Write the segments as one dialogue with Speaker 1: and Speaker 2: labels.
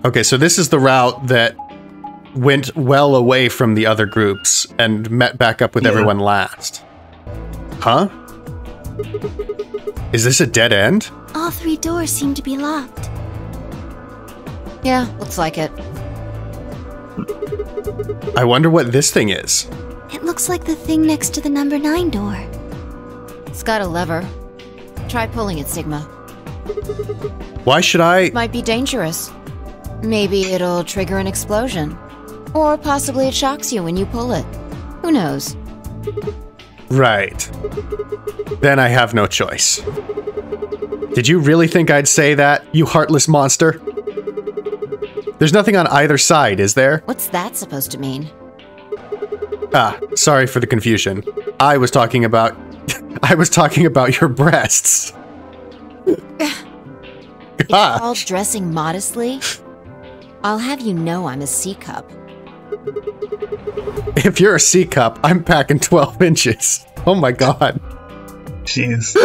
Speaker 1: Okay, so this is the route that went well away from the other groups and met back up with everyone last. Huh? Is this a dead end?
Speaker 2: All 3 doors seem to be locked.
Speaker 3: Yeah, looks like it.
Speaker 1: I wonder what this thing is.
Speaker 2: It looks like the thing next to the number 9 door.
Speaker 3: It's got a lever. Try pulling it, Sigma.
Speaker 1: Why should I?
Speaker 3: Might be dangerous. Maybe it'll trigger an explosion. Or possibly it shocks you when you pull it. Who knows?
Speaker 1: Right. Then I have no choice. Did you really think I'd say that, you heartless monster? There's nothing on either side, is there?
Speaker 3: What's that supposed to mean?
Speaker 1: Ah, sorry for the confusion. I was talking about your breasts.
Speaker 3: It's all dressing modestly. I'll have you know I'm a C-cup.
Speaker 1: If you're a C-cup, I'm packing 12 inches. Oh my god.
Speaker 4: Jeez.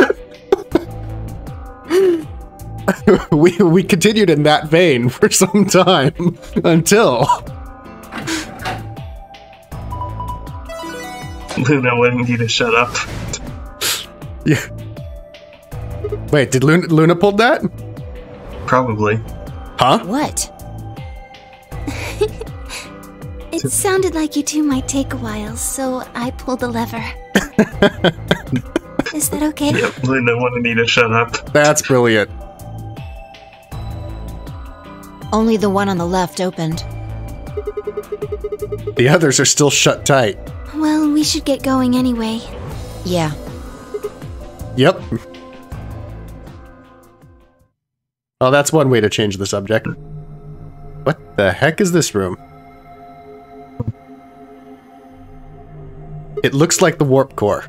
Speaker 1: we continued in that vein for some time until
Speaker 4: Luna wouldn't need to shut up.
Speaker 1: Yeah. Wait, did Luna pulled that?
Speaker 4: Probably.
Speaker 1: Huh?
Speaker 3: What?
Speaker 2: It sounded like you two might take a while, so I pulled the lever. Is that okay?
Speaker 4: Yep, Luna wouldn't need to shut up.
Speaker 1: That's brilliant.
Speaker 3: Only the one on the left opened.
Speaker 1: The others are still shut tight.
Speaker 2: Well, we should get going anyway.
Speaker 3: Yeah.
Speaker 1: Yep. Oh, that's one way to change the subject. What the heck is this room? It looks like the warp core.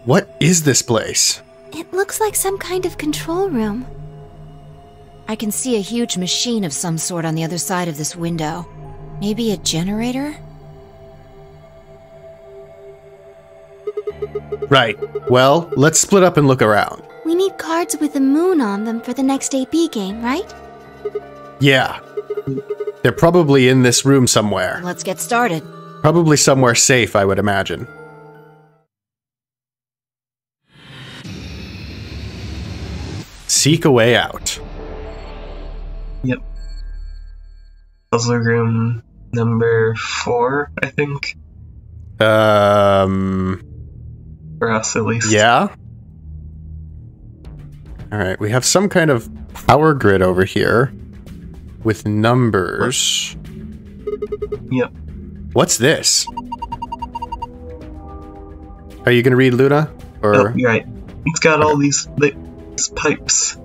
Speaker 1: What is this place?
Speaker 2: It looks like some kind of control room.
Speaker 3: I can see a huge machine of some sort on the other side of this window. Maybe a generator?
Speaker 1: Right. Well, let's split up and look around.
Speaker 2: We need cards with a moon on them for the next AP game, right?
Speaker 1: Yeah. They're probably in this room somewhere.
Speaker 3: Let's get started.
Speaker 1: Probably somewhere safe, I would imagine. Seek a way out.
Speaker 4: Yep. Puzzle room number 4, I think. For us, at least.
Speaker 1: Yeah? Alright, we have some kind of power grid over here with numbers.
Speaker 4: Yep.
Speaker 1: What's this? Are you gonna read, Luna? Or
Speaker 4: Oh, you're right. It's got all these pipes.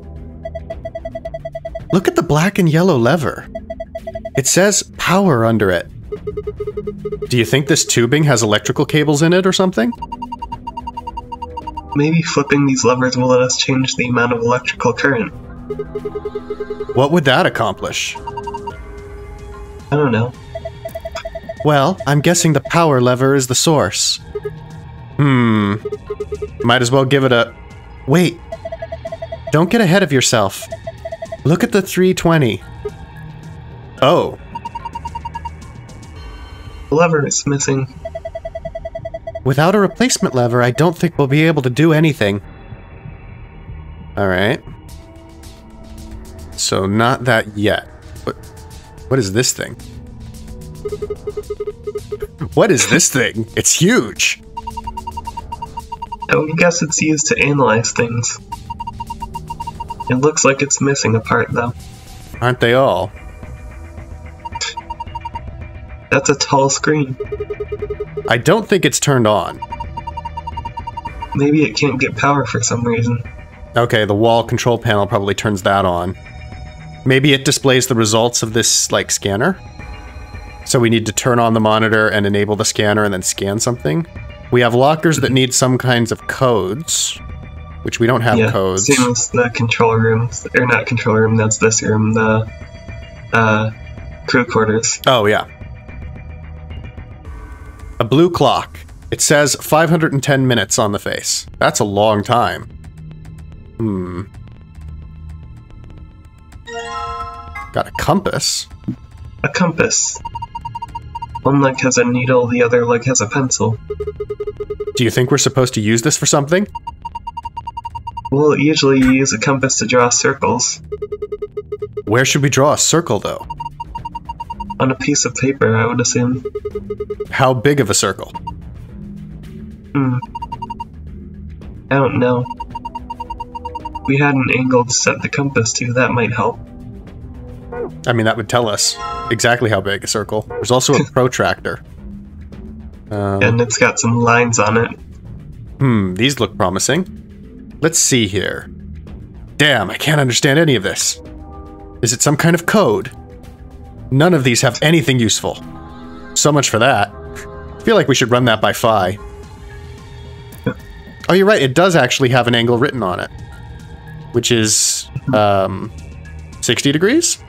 Speaker 1: look at the black and yellow lever. It says power under it. Do you think this tubing has electrical cables in it or something?
Speaker 4: Maybe flipping these levers will let us change the amount of electrical current.
Speaker 1: What would that accomplish?
Speaker 4: I don't know.
Speaker 1: Well, I'm guessing the power lever is the source. Might as well give it a... Wait. Don't get ahead of yourself. Look at the 320. Oh.
Speaker 4: The lever is missing.
Speaker 1: Without a replacement lever, I don't think we'll be able to do anything. Alright. So, not that yet. What is this thing? What is this thing? It's huge!
Speaker 4: I would guess it's used to analyze things. It looks like it's missing a part, though.
Speaker 1: Aren't they all?
Speaker 4: That's a tall screen.
Speaker 1: I don't think it's turned on.
Speaker 4: Maybe it can't get power for some reason.
Speaker 1: Okay, the wall control panel probably turns that on. Maybe it displays the results of this, like, scanner? So we need to turn on the monitor and enable the scanner and then scan something? We have lockers that need some kinds of codes, which we don't have codes.
Speaker 4: Same as the control room. Or not control room, that's this room, the crew quarters.
Speaker 1: Oh, yeah. A blue clock. It says 510 minutes on the face. That's a long time. Got a compass.
Speaker 4: A compass. One leg has a needle, the other leg has a pencil.
Speaker 1: Do you think we're supposed to use this for something?
Speaker 4: Well, usually you use a compass to draw circles.
Speaker 1: Where should we draw a circle, though?
Speaker 4: On a piece of paper, I would assume.
Speaker 1: How big of a circle?
Speaker 4: I don't know. We had an angle to set the compass to, that might help.
Speaker 1: I mean, that would tell us exactly how big a circle. There's also a protractor.
Speaker 4: And it's got some lines on it.
Speaker 1: These look promising. Let's see here. Damn, I can't understand any of this. Is it some kind of code? None of these have anything useful. So much for that. I feel like we should run that by Phi. Oh, you're right, it does actually have an angle written on it. Which is, 60 degrees?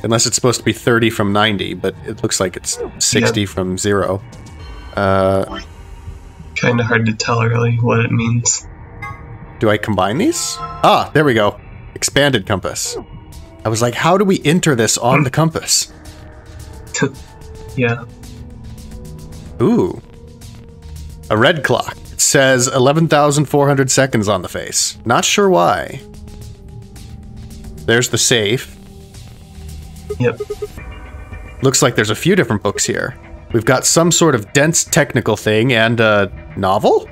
Speaker 1: Unless it's supposed to be 30 from 90, but it looks like it's 60 from 0.
Speaker 4: Kinda hard to tell, really, what it means.
Speaker 1: Do I combine these? Ah, there we go. Expanded compass. I was like, how do we enter this on the compass?
Speaker 4: Yeah.
Speaker 1: Ooh. A red clock. It says 11,400 seconds on the face. Not sure why. There's the safe.
Speaker 4: Yep.
Speaker 1: Looks like there's a few different books here. We've got some sort of dense technical thing and a novel?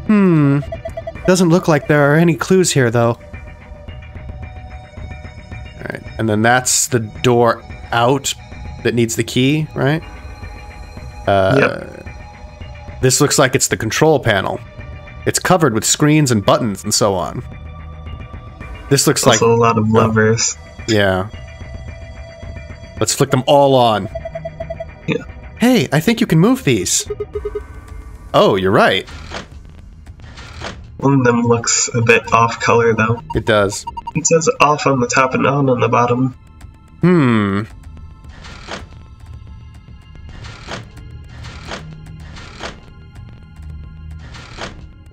Speaker 1: Doesn't look like there are any clues here, though. Alright, and then that's the door out that needs the key, right?
Speaker 4: Yep.
Speaker 1: This looks like it's the control panel. It's covered with screens and buttons and so on. This looks
Speaker 4: Also
Speaker 1: like...
Speaker 4: a lot of levers.
Speaker 1: Yeah. Let's flick them all on.
Speaker 4: Yeah.
Speaker 1: Hey, I think you can move these. Oh, you're right.
Speaker 4: One of them looks a bit off color, though.
Speaker 1: It does.
Speaker 4: It says off on the top and on the bottom.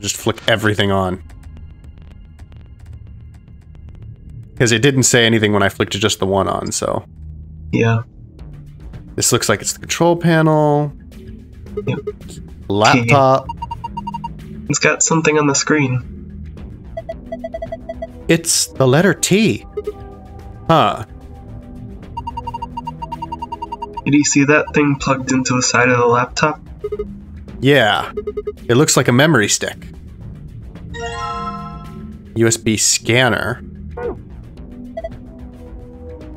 Speaker 1: Just flick everything on. Because it didn't say anything when I flicked just the one on, so...
Speaker 4: Yeah.
Speaker 1: This looks like it's the control panel.
Speaker 4: Yep.
Speaker 1: Laptop.
Speaker 4: It's got something on the screen.
Speaker 1: It's the letter T. Huh.
Speaker 4: Did you see that thing plugged into the side of the laptop?
Speaker 1: Yeah. It looks like a memory stick. USB scanner.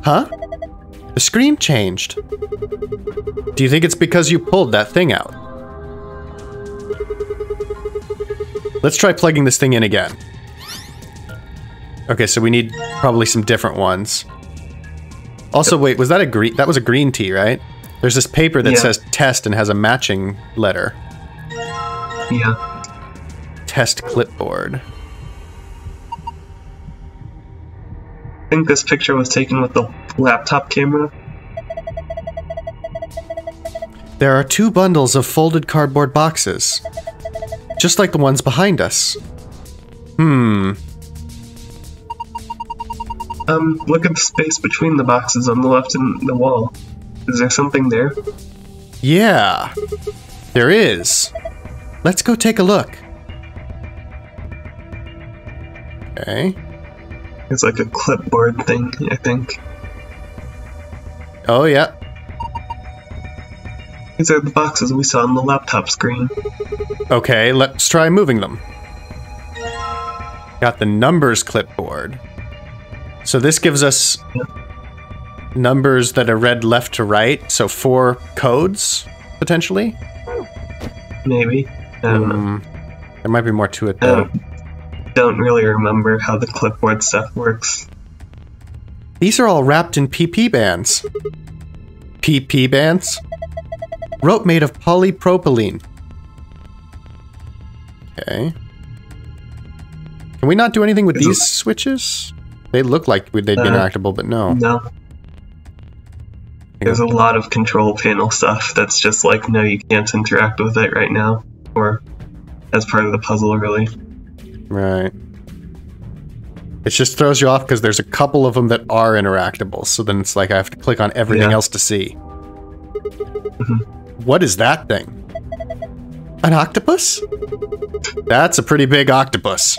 Speaker 1: Huh? The screen changed. Do you think it's because you pulled that thing out? Let's try plugging this thing in again. Okay, so we need probably some different ones. Also, wait, was that a green? That was a green tea, right? There's this paper that says test and has a matching letter.
Speaker 4: Yeah.
Speaker 1: Test clipboard.
Speaker 4: I think this picture was taken with the laptop camera.
Speaker 1: There are 2 bundles of folded cardboard boxes. Just like the ones behind us.
Speaker 4: Look at the space between the boxes on the left and the wall. Is there something there?
Speaker 1: Yeah, there is. Let's go take a look. Okay.
Speaker 4: It's like a clipboard thing, I think.
Speaker 1: Oh, yeah.
Speaker 4: These are the boxes we saw on the laptop screen.
Speaker 1: Okay, let's try moving them. Got the numbers clipboard. So this gives us numbers that are read left to right, so 4 codes, potentially?
Speaker 4: Maybe. I don't know.
Speaker 1: There might be more to it, though.
Speaker 4: Don't really remember how the clipboard stuff works.
Speaker 1: These are all wrapped in PP bands. PP bands? Rope made of polypropylene. Okay. Can we not do anything with these switches? They look like they'd be interactable, but no.
Speaker 4: No. There's a lot of control panel stuff that's just like, no, you can't interact with it right now. Or as part of the puzzle, really.
Speaker 1: Right. It just throws you off because there's a couple of them that are interactable, so then it's like I have to click on everything else to see. What is that thing? An octopus? That's a pretty big octopus.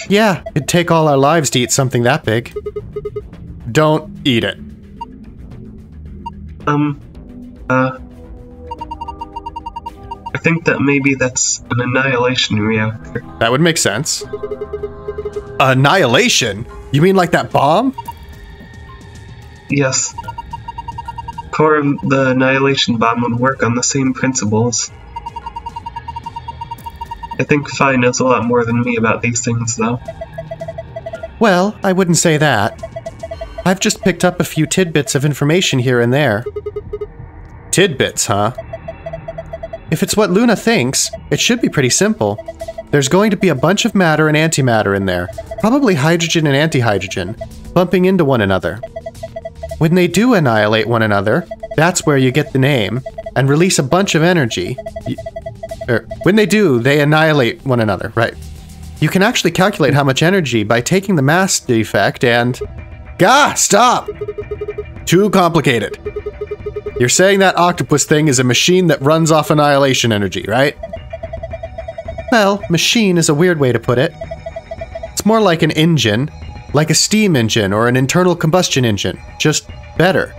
Speaker 1: Yeah, it'd take all our lives to eat something that big. Don't eat it.
Speaker 4: I think that maybe that's an annihilation reactor.
Speaker 1: That would make sense. Annihilation? You mean like that bomb?
Speaker 4: Yes. Core of the annihilation bomb would work on the same principles. I think Phi knows a lot more than me about these things, though.
Speaker 1: Well, I wouldn't say that. I've just picked up a few tidbits of information here and there. Tidbits, huh? If it's what Luna thinks, it should be pretty simple. There's going to be a bunch of matter and antimatter in there, probably hydrogen and antihydrogen, bumping into one another. When they do annihilate one another, that's where you get the name, and release a bunch of energy. When they do, they annihilate one another, right. You can actually calculate how much energy by taking the mass defect and... Gah! Stop! Too complicated. You're saying that octopus thing is a machine that runs off annihilation energy, right? Well, machine is a weird way to put it. It's more like an engine, like a steam engine or an internal combustion engine, just better.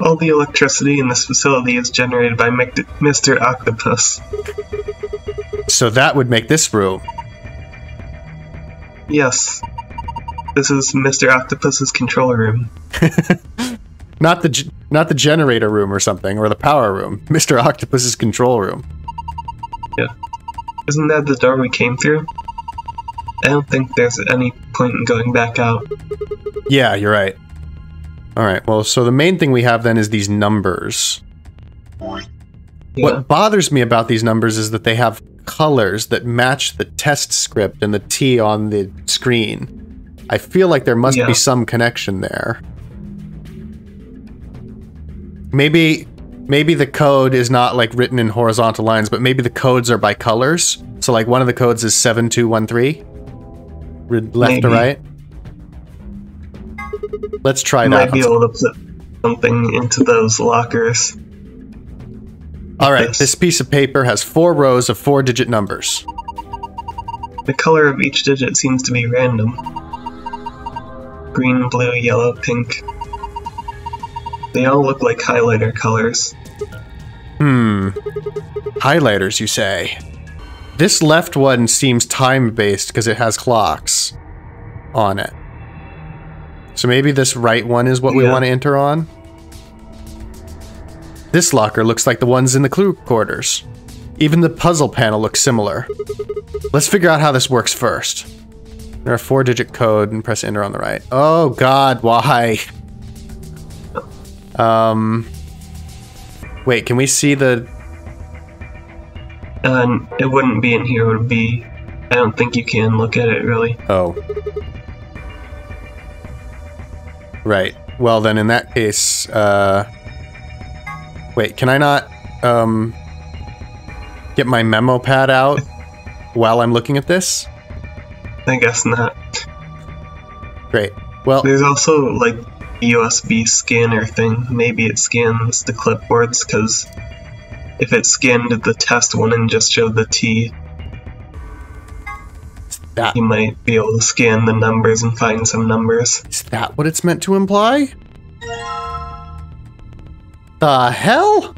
Speaker 4: All the electricity in this facility is generated by Mr. Octopus.
Speaker 1: So that would make this room.
Speaker 4: Yes. This is Mr. Octopus's control room.
Speaker 1: Not the generator room or something, or the power room. Mr. Octopus's control room.
Speaker 4: Yeah. Isn't that the door we came through? I don't think there's any point in going back out.
Speaker 1: Yeah, you're right. Alright, well, so the main thing we have then is these numbers.
Speaker 4: Yeah.
Speaker 1: What bothers me about these numbers is that they have colors that match the test script and the T on the screen. I feel like there must be some connection there. Maybe the code is not like written in horizontal lines, but maybe the codes are by colors. So like one of the codes is 7213, left to right. Let's try that.
Speaker 4: Might be able to put something into those lockers.
Speaker 1: Alright, this piece of paper has 4 rows of 4-digit numbers.
Speaker 4: The color of each digit seems to be random. Green, blue, yellow, pink. They all look like highlighter colors.
Speaker 1: Highlighters, you say? This left one seems time-based because it has clocks on it. So maybe this right one is what we want to enter on? This locker looks like the ones in the crew quarters. Even the puzzle panel looks similar. Let's figure out how this works first. There are 4-digit code and press enter on the right. Oh god, why? Wait, can we see the...
Speaker 4: It wouldn't be in here, it would be... I don't think you can look at it, really.
Speaker 1: Oh. Right. Well, then in that case, wait, can I not, get my memo pad out while I'm looking at this?
Speaker 4: I guess not.
Speaker 1: Great. Well...
Speaker 4: There's also, like, a USB scanner thing. Maybe it scans the clipboards, because if it scanned the test one and just showed the T, you might be able to scan the numbers and find some numbers.
Speaker 1: Is that what it's meant to imply? The hell?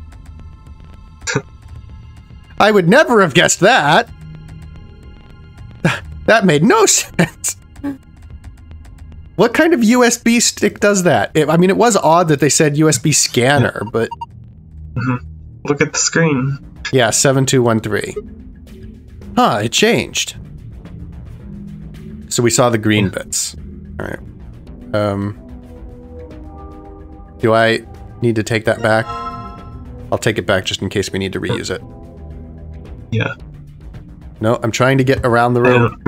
Speaker 1: I would never have guessed that! That made no sense! What kind of USB stick does that? I mean, it was odd that they said USB scanner, but...
Speaker 4: Look at the screen.
Speaker 1: Yeah, 7213. Huh, it changed. So we saw the green bits. Alright. Do I need to take that back? I'll take it back just in case we need to reuse it.
Speaker 4: Yeah.
Speaker 1: No, I'm trying to get around the room.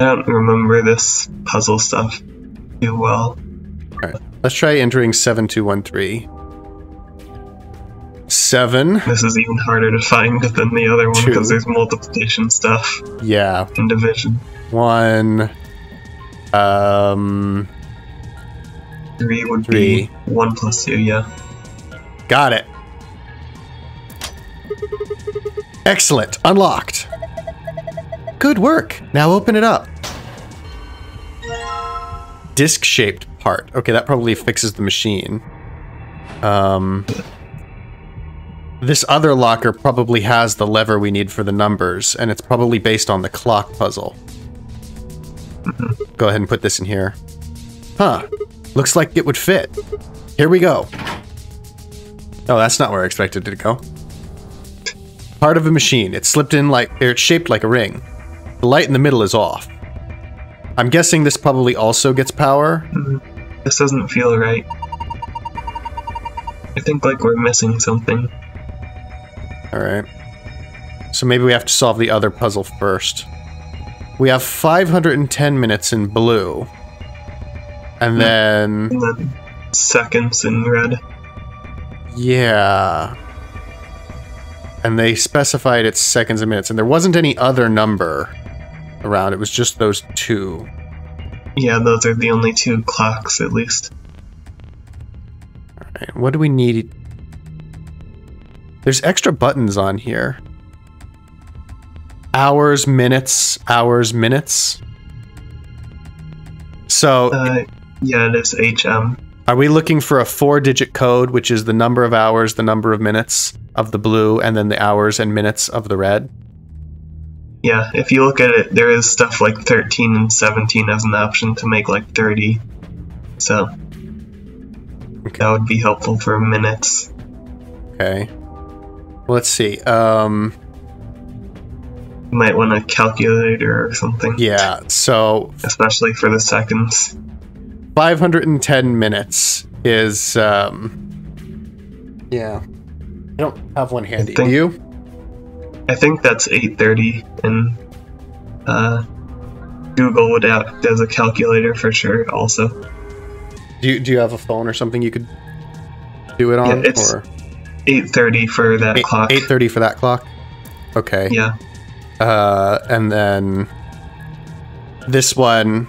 Speaker 4: I don't remember this puzzle stuff too well.
Speaker 1: Alright, let's try entering 7213. 7.
Speaker 4: This is even harder to find than the other one
Speaker 1: 2.
Speaker 4: because there's multiplication stuff.
Speaker 1: Yeah.
Speaker 4: And division.
Speaker 1: 1.
Speaker 4: 3 would
Speaker 1: 3.
Speaker 4: be 1 plus 2, yeah.
Speaker 1: Got it. Excellent. Unlocked. Good work. Now open it up. Disc-shaped part. Okay, that probably fixes the machine. This other locker probably has the lever we need for the numbers, and it's probably based on the clock puzzle. Go ahead and put this in here. Huh. Looks like it would fit. Here we go. Oh, that's not where I expected it to go. Part of a machine. It's slipped in like, or it's shaped like a ring. The light in the middle is off. I'm guessing this probably also gets power.
Speaker 4: This doesn't feel right. I think like we're missing something.
Speaker 1: Alright. So maybe we have to solve the other puzzle first. We have 510 minutes in blue. And then...
Speaker 4: And then seconds in red.
Speaker 1: Yeah. And they specified it's seconds and minutes, and there wasn't any other number around. It was just those 2.
Speaker 4: Yeah, those are the only 2 clocks, at least.
Speaker 1: Alright, what do we need? There's extra buttons on here. Hours, minutes, hours, minutes. So...
Speaker 4: yeah, it is HM.
Speaker 1: Are we looking for a 4-digit code, which is the number of hours, the number of minutes of the blue, and then the hours and minutes of the red?
Speaker 4: Yeah, if you look at it, there is stuff like 13 and 17 as an option to make like 30. So, that would be helpful for minutes.
Speaker 1: Okay. Well, let's see.
Speaker 4: You might want a calculator or something.
Speaker 1: Yeah, so...
Speaker 4: Especially for the seconds.
Speaker 1: 510 minutes is, yeah. I don't have one handy. Do you?
Speaker 4: I think that's 8:30, and Google would act as a calculator for sure, also.
Speaker 1: Do you have a phone or something you could do it on?
Speaker 4: Yeah, it's 8:30 for that clock.
Speaker 1: 8:30 for that clock? Okay.
Speaker 4: Yeah.
Speaker 1: And then this one...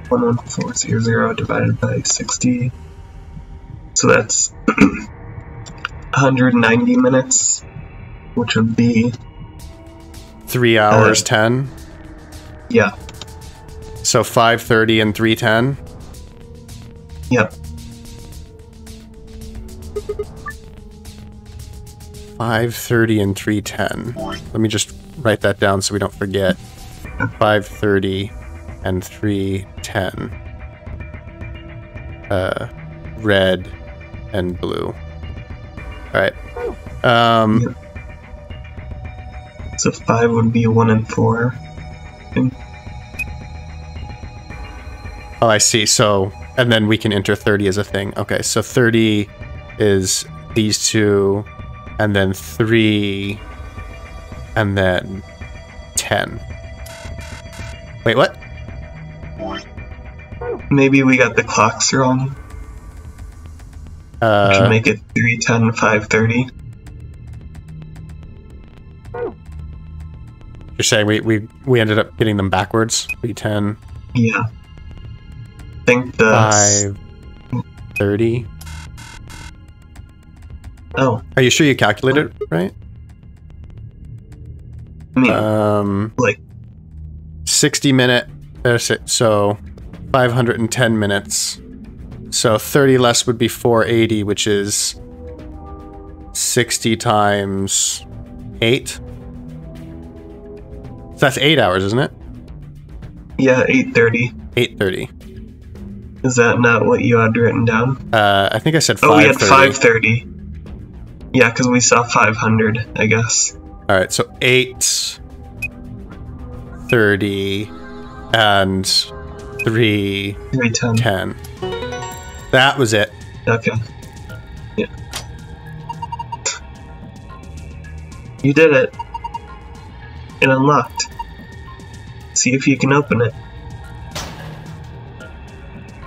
Speaker 4: 11400 divided by 60. So that's 190 minutes, which would be
Speaker 1: 3 hours 10.
Speaker 4: Yeah.
Speaker 1: So 5:30 and 3:10.
Speaker 4: Yep.
Speaker 1: 5:30 and 3:10. Let me just write that down so we don't forget. 5:30 and 3:10. Red and blue. All right.
Speaker 4: Yep. So 5 would be 1 and 4.
Speaker 1: Oh, I see. So, and then we can enter 30 as a thing. Okay, so 30 is these 2, and then 3, and then 10. Wait, what?
Speaker 4: Maybe we got the clocks wrong. We should make it 3:10, 5:30.
Speaker 1: You're saying we ended up getting them backwards? 3:10.
Speaker 4: Yeah. I think the
Speaker 1: 5:30.
Speaker 4: Oh.
Speaker 1: Are you sure you calculated it right?
Speaker 4: I mean, like
Speaker 1: 60 minute. There's it. So 510 minutes. So 30 less would be 480, which is 60 times 8. So that's 8 hours, isn't it?
Speaker 4: Yeah, 8:30.
Speaker 1: 8:30.
Speaker 4: Is that not what you had written down?
Speaker 1: I think I said 5:30.
Speaker 4: Oh, we had 5:30. Yeah, because we saw 500, I guess.
Speaker 1: All right, so 8:30 and 3:10. That was it.
Speaker 4: Okay. Yeah. You did it. It unlocked. See if you can open it.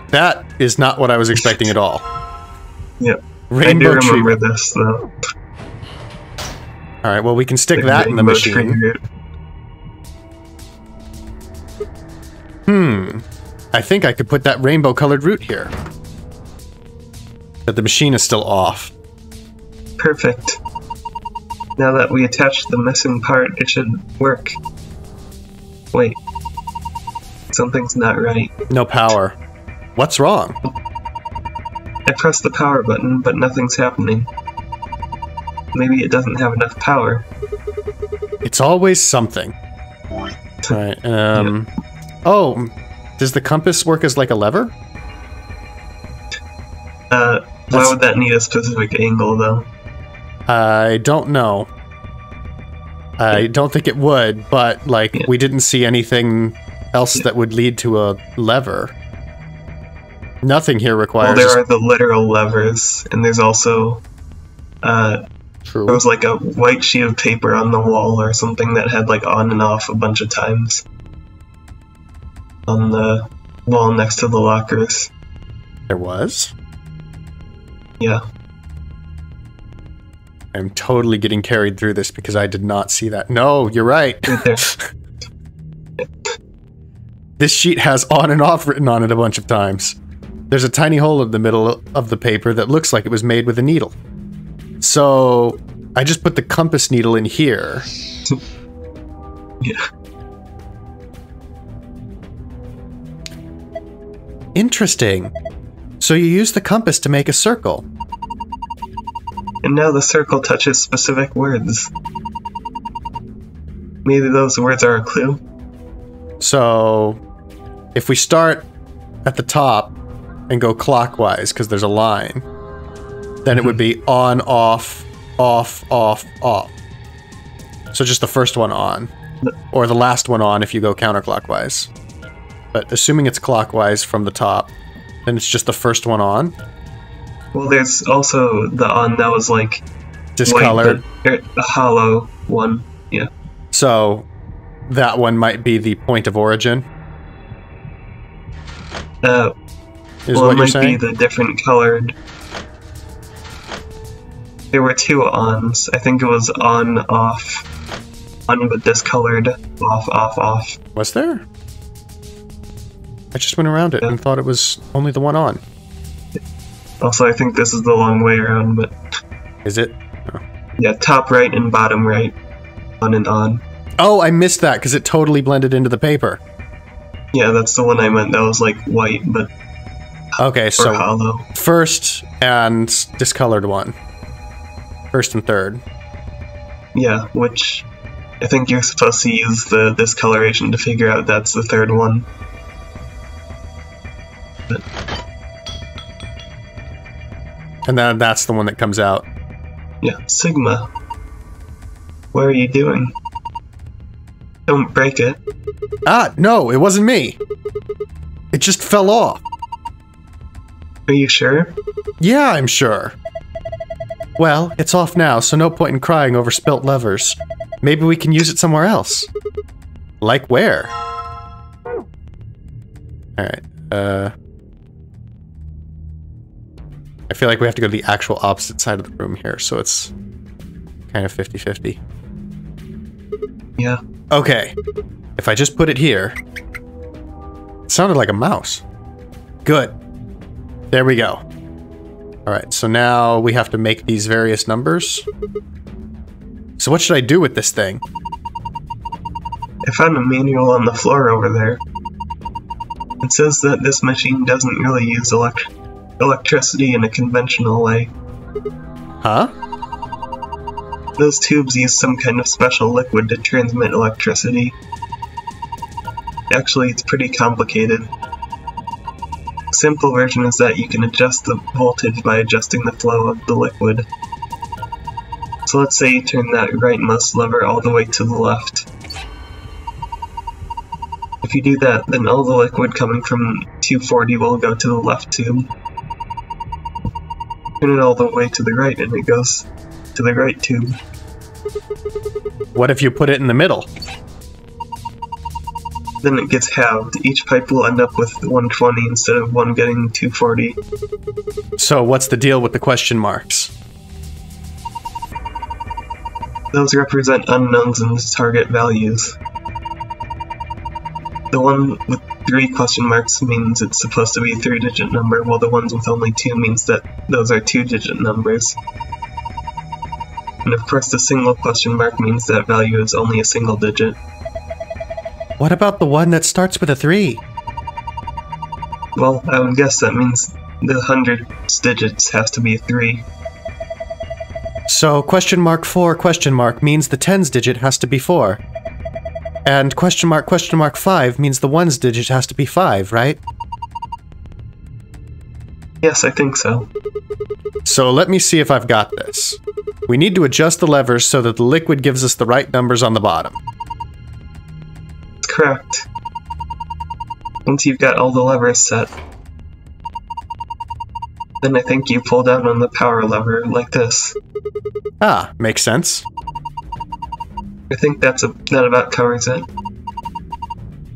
Speaker 1: That is not what I was expecting at all.
Speaker 4: Yep.
Speaker 1: Rainbow
Speaker 4: I do remember
Speaker 1: treatment.
Speaker 4: this, though.
Speaker 1: Alright, well we can stick that in the machine. I think I could put that rainbow-colored root here. But the machine is still off.
Speaker 4: Perfect. Now that we attached the missing part, it should work. Wait. Something's not right.
Speaker 1: No power. What's wrong?
Speaker 4: I pressed the power button, but nothing's happening. Maybe it doesn't have enough power.
Speaker 1: It's always something. Alright,
Speaker 4: Yeah.
Speaker 1: Oh, does the compass work as like a lever?
Speaker 4: Why would that need a specific angle, though?
Speaker 1: I don't know. I don't think it would, but, like, we didn't see anything else that would lead to a lever. Nothing here requires...
Speaker 4: Well, there are the literal levers, and there's also...
Speaker 1: True.
Speaker 4: There was, like, a white sheet of paper on the wall or something that had, like, on and off a bunch of times. On the wall next to the lockers.
Speaker 1: There was?
Speaker 4: Yeah.
Speaker 1: I'm totally getting carried through this because I did not see that. No, you're right.
Speaker 4: Right there.
Speaker 1: This sheet has on and off written on it a bunch of times. There's a tiny hole in the middle of the paper that looks like it was made with a needle. So, I just put the compass needle in here.
Speaker 4: Yeah.
Speaker 1: Interesting. So you use the compass to make a circle.
Speaker 4: And now the circle touches specific words. Maybe those words are a clue?
Speaker 1: So, if we start at the top and go clockwise, because there's a line, then it would be on, off, off, off, off. So just the first one on. Or the last one on if you go counterclockwise. But assuming it's clockwise from the top, then it's just the first one on.
Speaker 4: Well, there's also the on that was like...
Speaker 1: Discolored.
Speaker 4: White, a hollow one, yeah.
Speaker 1: So, that one might be the point of origin? Is
Speaker 4: well,
Speaker 1: what
Speaker 4: it
Speaker 1: you're
Speaker 4: might
Speaker 1: saying?
Speaker 4: be the different colored... There were two ons. I think it was on, off. On but discolored. Off, off, off.
Speaker 1: Was there? I just went around it and thought it was only the one on.
Speaker 4: Also, I think this is the long way around, but...
Speaker 1: Is it? Oh.
Speaker 4: Yeah, top right and bottom right. On and on.
Speaker 1: Oh, I missed that because it totally blended into the paper.
Speaker 4: Yeah, that's the one I meant. That was like white, but...
Speaker 1: Okay, so
Speaker 4: hollow.
Speaker 1: First and discolored one. First and third.
Speaker 4: Yeah, which... I think you're supposed to use the discoloration to figure out that's the third one. But...
Speaker 1: And then that's the one that comes out.
Speaker 4: Yeah, Sigma. What are you doing? Don't break it.
Speaker 1: Ah, no, it wasn't me. It just fell off.
Speaker 4: Are you sure?
Speaker 1: Yeah, I'm sure. Well, it's off now, so no point in crying over spilt levers. Maybe we can use it somewhere else. Like where? Alright, I feel like we have to go to the actual opposite side of the room here, so it's kind of 50-50.
Speaker 4: Yeah.
Speaker 1: Okay, if I just put it here... It sounded like a mouse. Good. There we go. Alright, so now we have to make these various numbers. So what should I do with this thing?
Speaker 4: I found a manual on the floor over there. It says that this machine doesn't really use electricity in a conventional way.
Speaker 1: Huh?
Speaker 4: Those tubes use some kind of special liquid to transmit electricity. Actually, it's pretty complicated. Simple version is that you can adjust the voltage by adjusting the flow of the liquid. So let's say you turn that rightmost lever all the way to the left. If you do that, then all the liquid coming from 240 will go to the left tube. Turn it all the way to the right and it goes to the right tube.
Speaker 1: What if you put it in the middle?
Speaker 4: Then it gets halved. Each pipe will end up with 120 instead of one getting 240.
Speaker 1: So what's the deal with the question marks?
Speaker 4: Those represent unknowns in the target values. The one with 3 question marks means it's supposed to be a 3-digit number, while the ones with only 2 means that those are 2-digit numbers. And of course the single question mark means that value is only a single digit.
Speaker 1: What about the one that starts with a 3?
Speaker 4: Well, I would guess that means the hundreds digits has to be a 3.
Speaker 1: So question mark 4 question mark means the tens digit has to be 4. And question mark 5 means the ones digit has to be 5, right?
Speaker 4: Yes, I think so.
Speaker 1: So let me see if I've got this. We need to adjust the levers so that the liquid gives us the right numbers on the bottom.
Speaker 4: That's correct. Once you've got all the levers set, then I think you pull down on the power lever like this.
Speaker 1: Ah, makes sense.
Speaker 4: I think that about covers it.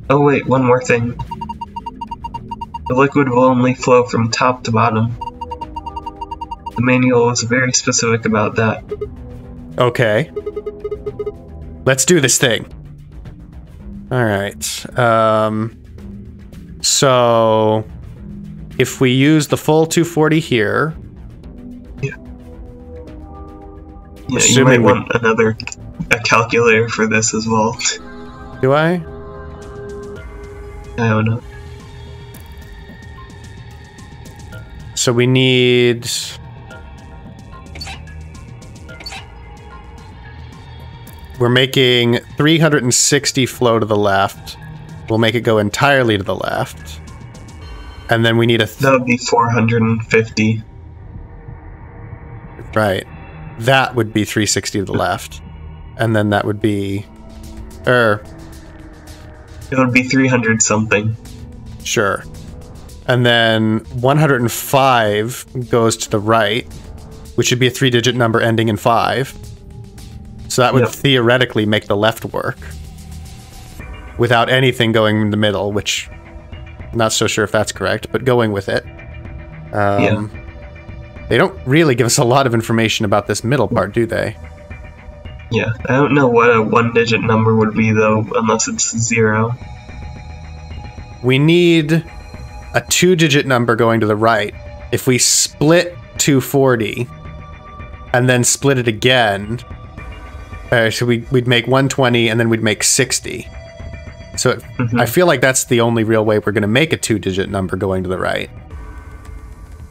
Speaker 4: Oh wait, one more thing. The liquid will only flow from top to bottom. The manual was very specific about that.
Speaker 1: Okay. Let's do this thing. Alright. So if we use the full 240 here...
Speaker 4: Yeah, you might want a calculator for this as well.
Speaker 1: Do I?
Speaker 4: I don't know.
Speaker 1: So we need... We're making 360 flow to the left. We'll make it go entirely to the left. And then we need a...
Speaker 4: That would be 450.
Speaker 1: Right. That would be 360 to the left. And then that would be... It
Speaker 4: would be 300 something.
Speaker 1: Sure. And then 105 goes to the right, which would be a 3-digit number ending in 5. So that would theoretically make the left work. Without anything going in the middle, which... I'm not so sure if that's correct, but going with it. They don't really give us a lot of information about this middle part, do they?
Speaker 4: Yeah, I don't know what a 1-digit number would be, though, unless it's 0.
Speaker 1: We need a 2-digit number going to the right. If we split 240, and then split it again, so we'd make 120, and then we'd make 60. So I feel like that's the only real way we're going to make a 2-digit number going to the right.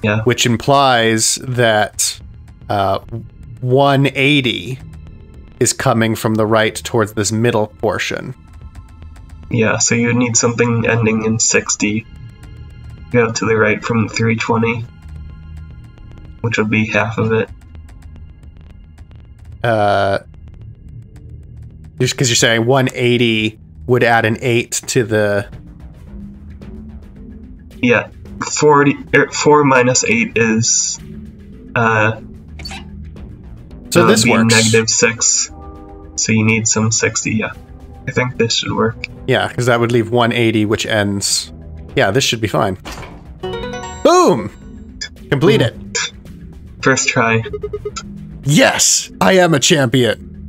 Speaker 4: Yeah.
Speaker 1: Which implies that 180 is coming from the right towards this middle portion.
Speaker 4: Yeah, so you would need something ending in 60. Go to the right from 320, which would be half of it.
Speaker 1: Just because you're saying 180 would add an 8 to the...
Speaker 4: Yeah, 4 minus 8 is...
Speaker 1: so this works.
Speaker 4: -6, so you need some 60, yeah. I think this should work.
Speaker 1: Yeah, because that would leave 180, which ends... Yeah, this should be fine. Boom! Completed.
Speaker 4: First try.
Speaker 1: Yes! I am a champion!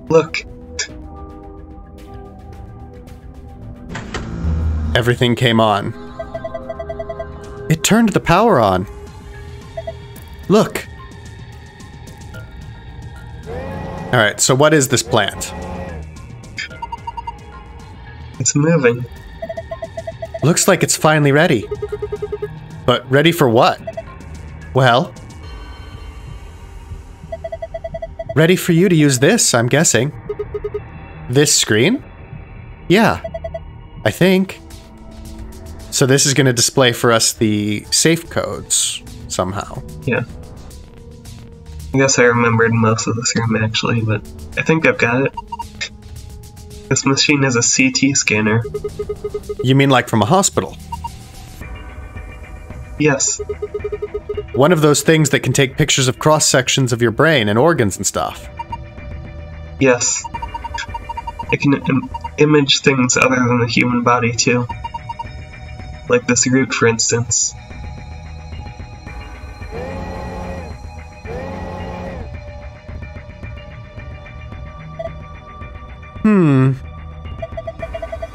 Speaker 4: Look.
Speaker 1: Everything came on. It turned the power on. Look. Alright, so what is this plant?
Speaker 4: It's moving.
Speaker 1: Looks like it's finally ready. But ready for what? Well... ready for you to use this, I'm guessing. This screen? Yeah. I think. So this is going to display for us the safe codes, somehow.
Speaker 4: Yeah. I guess I remembered most of this room, actually, but I think I've got it. This machine is a CT scanner.
Speaker 1: You mean like from a hospital?
Speaker 4: Yes.
Speaker 1: One of those things that can take pictures of cross-sections of your brain and organs and stuff.
Speaker 4: Yes. It can image things other than the human body, too. Like this root, for instance.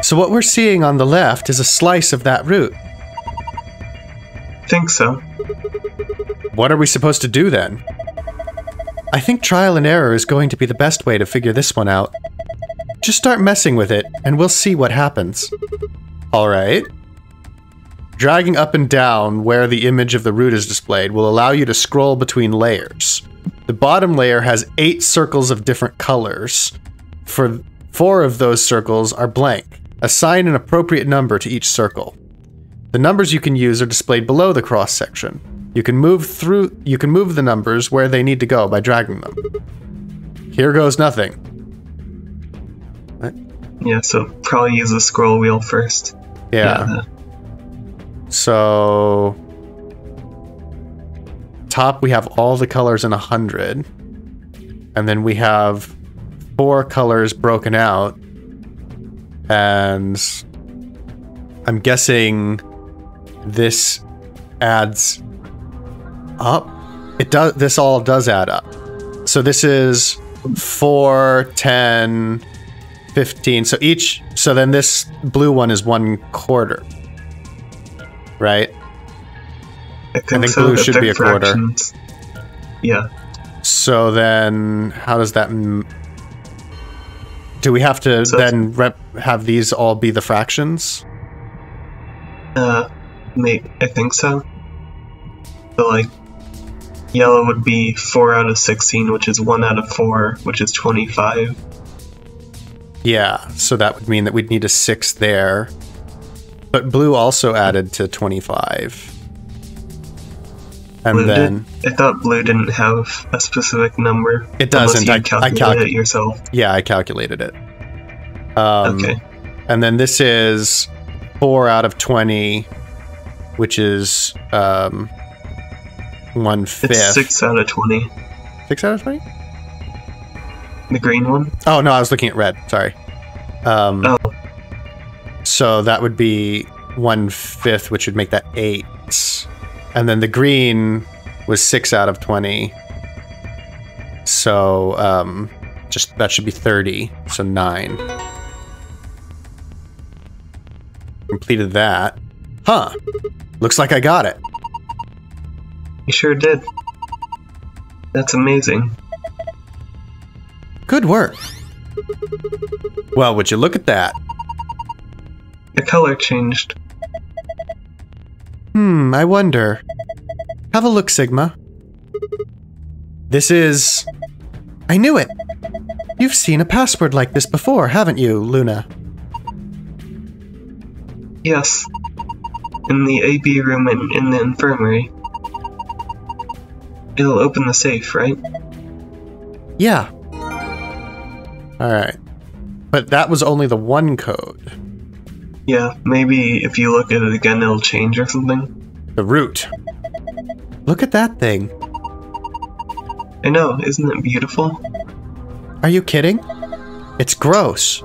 Speaker 1: So what we're seeing on the left is a slice of that root.
Speaker 4: Think so.
Speaker 1: What are we supposed to do then? I think trial and error is going to be the best way to figure this one out. Just start messing with it, and we'll see what happens. Alright. Dragging up and down where the image of the root is displayed will allow you to scroll between layers. The bottom layer has 8 circles of different colors. For 4 of those circles are blank. Assign an appropriate number to each circle. The numbers you can use are displayed below the cross section. You can move the numbers where they need to go by dragging them. Here goes nothing. What?
Speaker 4: Yeah, so probably use the scroll wheel first.
Speaker 1: Yeah. So top we have all the colors in 100. And then we have 4 colors broken out. And I'm guessing this adds up. It does. This all does add up. So this is 4, 10, 15. So each. So then this blue one is 1/4. Right?
Speaker 4: I think so,
Speaker 1: blue should be a quarter.
Speaker 4: Yeah.
Speaker 1: So then, how does that? Do we have to then have these all be the fractions?
Speaker 4: I think so. So like, yellow would be 4 out of 16, which is 1 out of 4, which is 25.
Speaker 1: Yeah, so that would mean that we'd need a 6 there. But blue also added to 25. And then...
Speaker 4: I thought blue didn't have a specific number.
Speaker 1: It doesn't.
Speaker 4: I calculated it yourself.
Speaker 1: Yeah, I calculated it.
Speaker 4: Okay.
Speaker 1: And then this is 4 out of 20, which is 1/5.
Speaker 4: It's 6 out of 20.
Speaker 1: 6 out of 20?
Speaker 4: The green one?
Speaker 1: Oh, no, I was looking at red. Sorry.
Speaker 4: Oh.
Speaker 1: So that would be 1/5, which would make that 8. And then the green was 6 out of 20. So, just that should be 30. So 9. Completed that. Huh. Looks like I got it.
Speaker 4: You sure did. That's amazing.
Speaker 1: Good work. Well, would you look at that?
Speaker 4: The color changed.
Speaker 1: I wonder. Have a look, Sigma. This is... I knew it! You've seen a password like this before, haven't you, Luna?
Speaker 4: Yes. In the AB room and in the infirmary. It'll open the safe, right?
Speaker 1: Yeah. Alright. But that was only the one code.
Speaker 4: Yeah, maybe if you look at it again it'll change or something.
Speaker 1: The root. Look at that thing.
Speaker 4: I know, isn't it beautiful?
Speaker 1: Are you kidding? It's gross.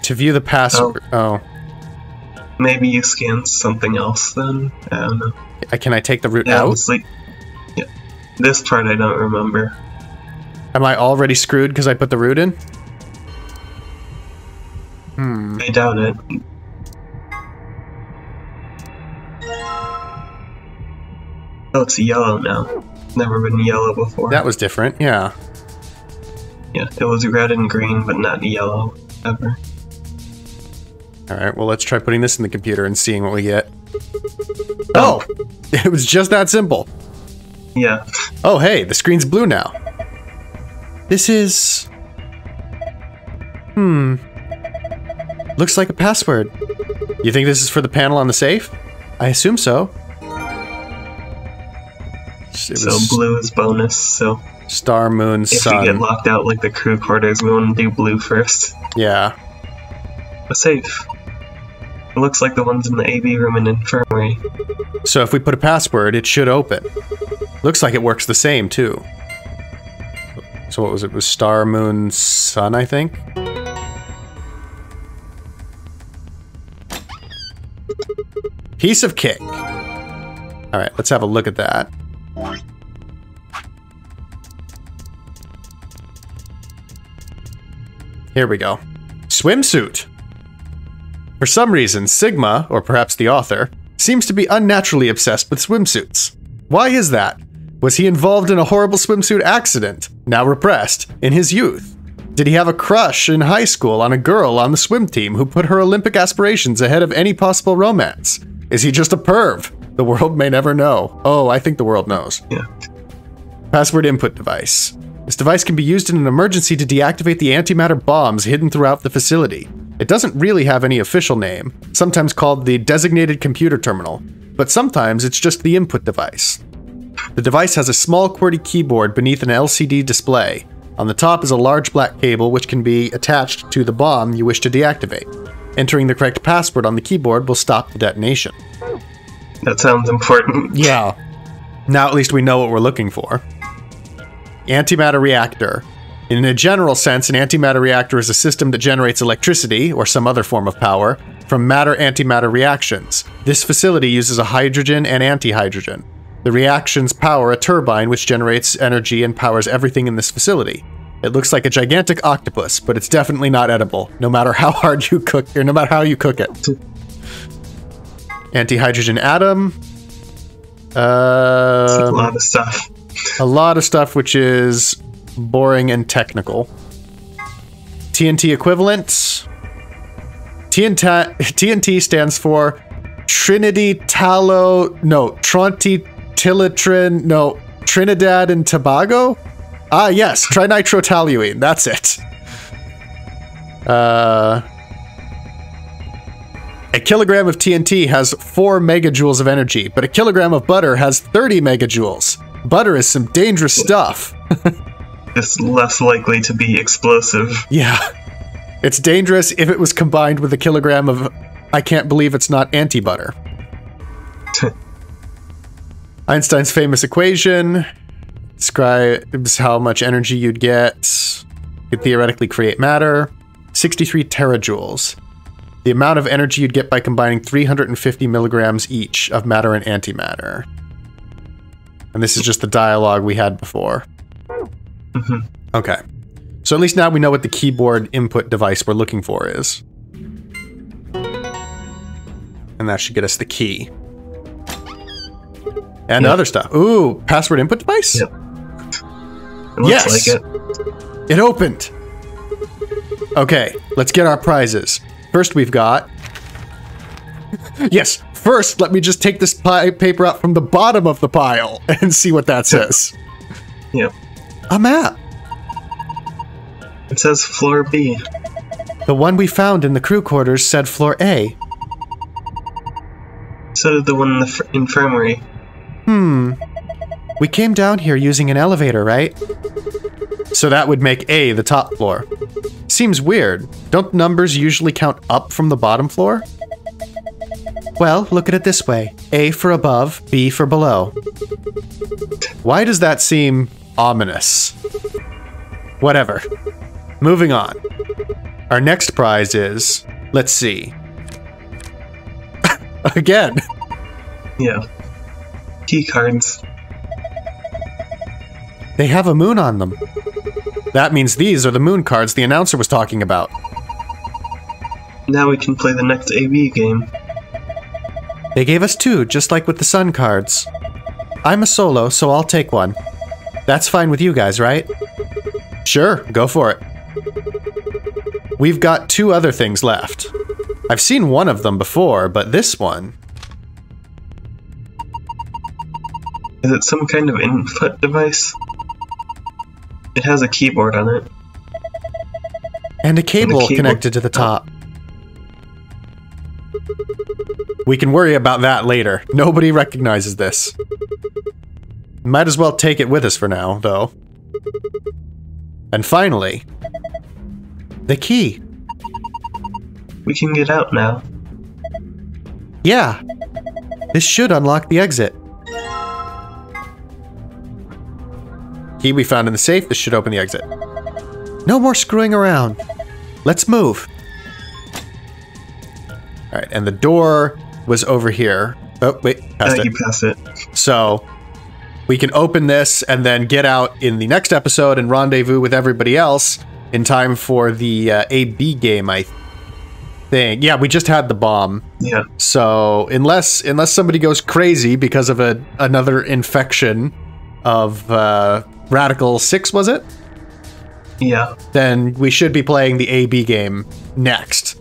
Speaker 1: To view the password... Oh.
Speaker 4: Maybe you scanned something else then? I don't know.
Speaker 1: Can I take the root
Speaker 4: Yeah,
Speaker 1: out?
Speaker 4: like, yeah. This part I don't remember.
Speaker 1: Am I already screwed because I put the root in?
Speaker 4: I doubt it. Oh, it's yellow now. Never been yellow before.
Speaker 1: That was different, yeah.
Speaker 4: Yeah, it was red and green, but not yellow, ever.
Speaker 1: Alright, well let's try putting this in the computer and seeing what we get. Oh! It was just that simple!
Speaker 4: Yeah.
Speaker 1: Oh hey, the screen's blue now. This is... Looks like a password. You think this is for the panel on the safe? I assume so.
Speaker 4: So blue is bonus, so...
Speaker 1: Star, moon, sun.
Speaker 4: If you get locked out like the crew quarters, we want to do blue first.
Speaker 1: Yeah.
Speaker 4: A safe. It looks like the ones in the AB room and infirmary.
Speaker 1: So if we put a password, it should open. Looks like it works the same, too. So what was it? It was star, moon, sun, I think? Piece of cake. Alright, let's have a look at that. Here we go. Swimsuit. For some reason, Sigma, or perhaps the author, seems to be unnaturally obsessed with swimsuits. Why is that? Was he involved in a horrible swimsuit accident, now repressed, in his youth? Did he have a crush in high school on a girl on the swim team who put her Olympic aspirations ahead of any possible romance? Is he just a perv? The world may never know. Oh, I think the world knows.
Speaker 4: Yeah.
Speaker 1: Password input device. This device can be used in an emergency to deactivate the antimatter bombs hidden throughout the facility. It doesn't really have any official name, sometimes called the designated computer terminal, but sometimes it's just the input device. The device has a small QWERTY keyboard beneath an LCD display. On the top is a large black cable which can be attached to the bomb you wish to deactivate. Entering the correct password on the keyboard will stop the detonation.
Speaker 4: That sounds important.
Speaker 1: Yeah. Now at least we know what we're looking for. Antimatter Reactor. In a general sense, an antimatter reactor is a system that generates electricity, or some other form of power, from matter-antimatter reactions. This facility uses a hydrogen and antihydrogen. The reactions power a turbine which generates energy and powers everything in this facility. It looks like a gigantic octopus, but it's definitely not edible, no matter how hard you cook, or no matter how you cook it. Antihydrogen atom.
Speaker 4: A lot of stuff.
Speaker 1: A lot of stuff which is boring and technical. TNT equivalent. TNT stands for Trinidad and Tobago? Ah, yes, trinitrotoluene, that's it. A kilogram of TNT has 4 megajoules of energy, but a kilogram of butter has 30 megajoules. Butter is some dangerous stuff.
Speaker 4: It's less likely to be explosive.
Speaker 1: Yeah. It's dangerous if it was combined with a kilogram of... I can't believe it's not anti-butter. Einstein's famous equation describes how much energy you'd get. You could theoretically create matter. 63 terajoules. The amount of energy you'd get by combining 350 milligrams each of matter and antimatter. And this is just the dialogue we had before.
Speaker 4: Mm-hmm.
Speaker 1: Okay. So at least now we know what the keyboard input device we're looking for is. And that should get us the key. And other stuff. Ooh, password input device?
Speaker 4: Yep. It looks like it.
Speaker 1: It opened. Okay, let's get our prizes. First we've got... Yes, first let me just take this paper out from the bottom of the pile and see what that says.
Speaker 4: Yep.
Speaker 1: A map.
Speaker 4: It says floor B.
Speaker 1: The one we found in the crew quarters said floor A.
Speaker 4: So did the one in the infirmary.
Speaker 1: We came down here using an elevator, right? So that would make A the top floor. Seems weird. Don't numbers usually count up from the bottom floor? Well, look at it this way. A for above, B for below. Why does that seem ominous? Whatever. Moving on. Our next prize is... Let's see. Again.
Speaker 4: Yeah. Key cards.
Speaker 1: They have a moon on them. That means these are the moon cards the announcer was talking about.
Speaker 4: Now we can play the next AB game.
Speaker 1: They gave us 2, just like with the sun cards. I'm a solo, so I'll take one. That's fine with you guys, right? Sure, go for it. We've got 2 other things left. I've seen one of them before, but this one...
Speaker 4: Is it some kind of input device? It has a keyboard on it.
Speaker 1: And a cable connected to the top. We can worry about that later. Nobody recognizes this. Might as well take it with us for now, though. And finally... the key.
Speaker 4: We can get out now.
Speaker 1: Yeah. This should unlock the exit. Key we found in the safe. This should open the exit. No more screwing around. Let's move. Alright, and the door was over here. Oh, wait. Passed it.
Speaker 4: You passed it.
Speaker 1: So, we can open this and then get out in the next episode and rendezvous with everybody else in time for the AB game, I think. Yeah, we just had the bomb.
Speaker 4: Yeah.
Speaker 1: So unless somebody goes crazy because of another infection of Radical 6, was it?
Speaker 4: Yeah.
Speaker 1: Then we should be playing the AB game next,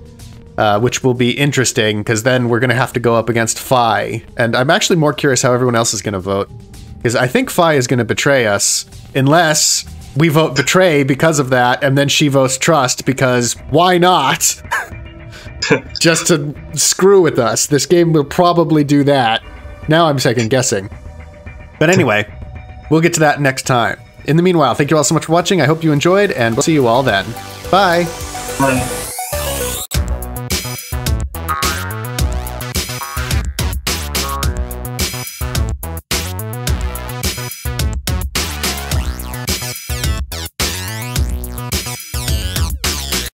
Speaker 1: which will be interesting because then we're going to have to go up against Phi. And I'm actually more curious how everyone else is going to vote, because I think Phi is going to betray us unless we vote betray because of that, and then she votes trust because why not? Just to screw with us. This game will probably do that. Now I'm second guessing. But anyway, we'll get to that next time. In the meanwhile, thank you all so much for watching. I hope you enjoyed, and we'll see you all then. Bye!
Speaker 4: Bye.